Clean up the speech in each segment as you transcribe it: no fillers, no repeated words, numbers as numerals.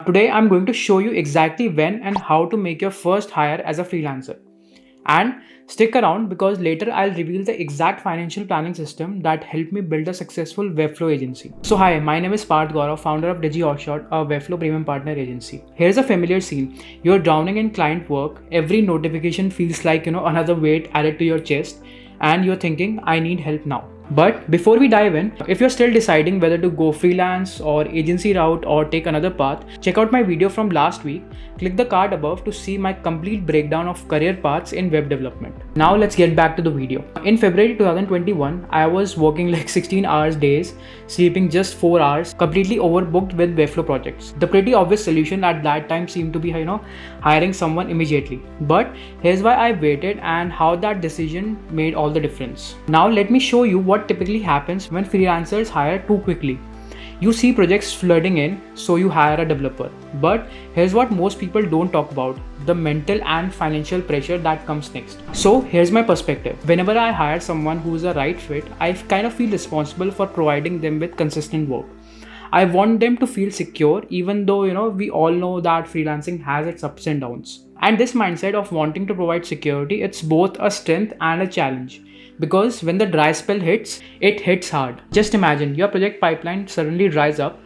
Today I'm going to show you exactly when and how to make your first hire as a freelancer. And stick around because later I'll reveal the exact financial planning system that helped me build a successful Webflow agency. So hi, my name is Parth Gaurav, founder of Digi Hotshot, a Webflow premium partner agency. Here's a familiar scene. You're drowning in client work. Every notification feels like, another weight added to your chest, and you're thinking, I need help now. But before we dive in, if you're still deciding whether to go freelance or agency route or take another path, check out my video from last week. Click the card above to see my complete breakdown of career paths in web development. Now let's get back to the video. In February 2021, I was working like 16 hours days, sleeping just 4 hours, completely overbooked with Webflow projects. The pretty obvious solution at that time seemed to be, hiring someone immediately. But here's why I waited and how that decision made all the difference. Now let me show you what typically happens when freelancers hire too quickly. You see projects flooding in, so you hire a developer. But here's what most people don't talk about: the mental and financial pressure that comes next. So here's my perspective. Whenever I hire someone who's a right fit, I kind of feel responsible for providing them with consistent work. I want them to feel secure, even though, we all know that freelancing has its ups and downs. And this mindset of wanting to provide security, it's both a strength and a challenge. Because when the dry spell hits, it hits hard. Just imagine your project pipeline suddenly dries up,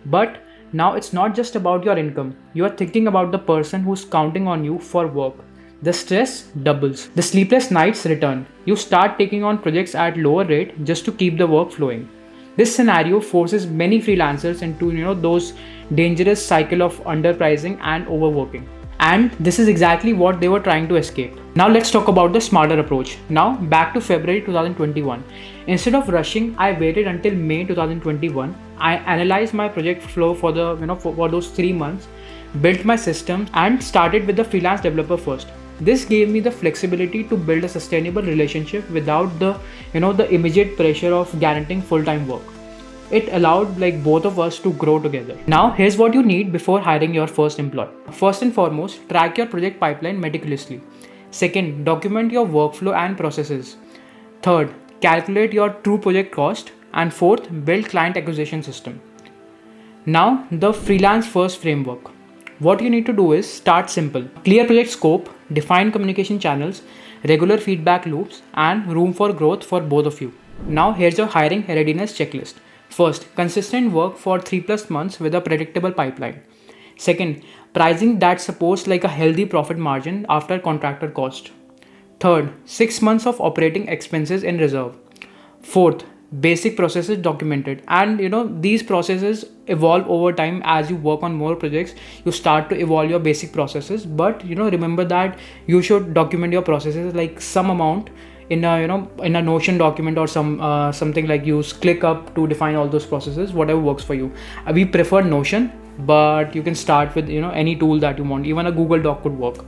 but now it's not just about your income. You are thinking about the person who's counting on you for work. The stress doubles. The sleepless nights return. You start taking on projects at lower rate just to keep the work flowing. This scenario forces many freelancers into those dangerous cycle of underpricing and overworking. And this is exactly what they were trying to escape. Now let's talk about the smarter approach. Now back to February 2021. Instead of rushing, I waited until May 2021. I analyzed my project flow for those 3 months, built my system, and started with the freelance developer first. This gave me the flexibility to build a sustainable relationship without the immediate pressure of guaranteeing full-time work. It allowed both of us to grow together. Now here's what you need before hiring your first employee. First and foremost, track your project pipeline meticulously. Second, document your workflow and processes. Third, calculate your true project cost. And fourth, build client acquisition system. Now the freelance first framework. What you need to do is start simple. Clear project scope, define communication channels, regular feedback loops, and room for growth for both of you. Now here's your hiring readiness checklist. First, consistent work for 3+ months with a predictable pipeline. Second, pricing that supports a healthy profit margin after contractor cost. Third, 6 months of operating expenses in reserve. Fourth, basic processes documented. And these processes evolve over time as you work on more projects. You start to evolve your basic processes, but remember that you should document your processes some amount in a Notion document or something. Use ClickUp to define all those processes, whatever works for you. We prefer Notion, but you can start with any tool that you want. Even a Google Doc could work.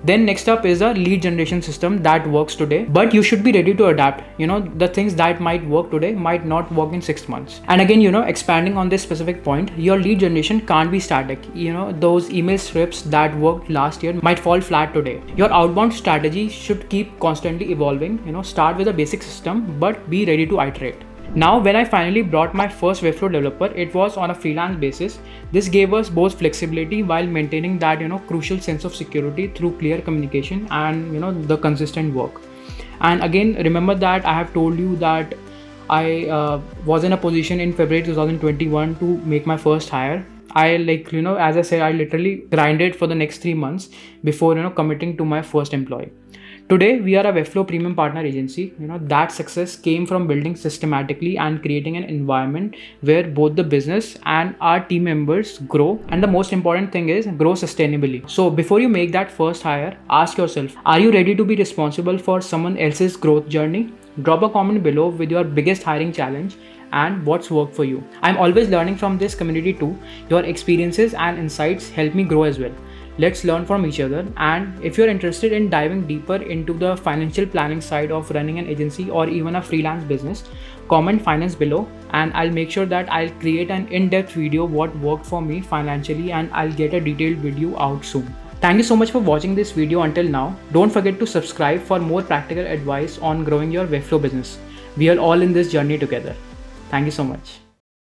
Then next up is a lead generation system that works today, but you should be ready to adapt. The things that might work today might not work in 6 months. And again, expanding on this specific point, your lead generation can't be static. Those email scripts that worked last year might fall flat today. Your outbound strategy should keep constantly evolving. Start with a basic system, but be ready to iterate. Now, when I finally brought my first Webflow developer, it was on a freelance basis. This gave us both flexibility while maintaining that crucial sense of security through clear communication and the consistent work. And again, remember that I have told you that I was in a position in February 2021 to make my first hire. I as I said, I literally grinded for the next 3 months before committing to my first employee. Today, we are a Webflow premium partner agency. That success came from building systematically and creating an environment where both the business and our team members grow. And the most important thing is grow sustainably. So before you make that first hire, ask yourself, are you ready to be responsible for someone else's growth journey? Drop a comment below with your biggest hiring challenge and what's worked for you. I'm always learning from this community too. Your experiences and insights help me grow as well. Let's learn from each other. And if you're interested in diving deeper into the financial planning side of running an agency or even a freelance business, comment finance below and I'll make sure that I'll create an in-depth video what worked for me financially, and I'll get a detailed video out soon. Thank you so much for watching this video until now. Don't forget to subscribe for more practical advice on growing your Webflow business. We are all in this journey together. Thank you so much.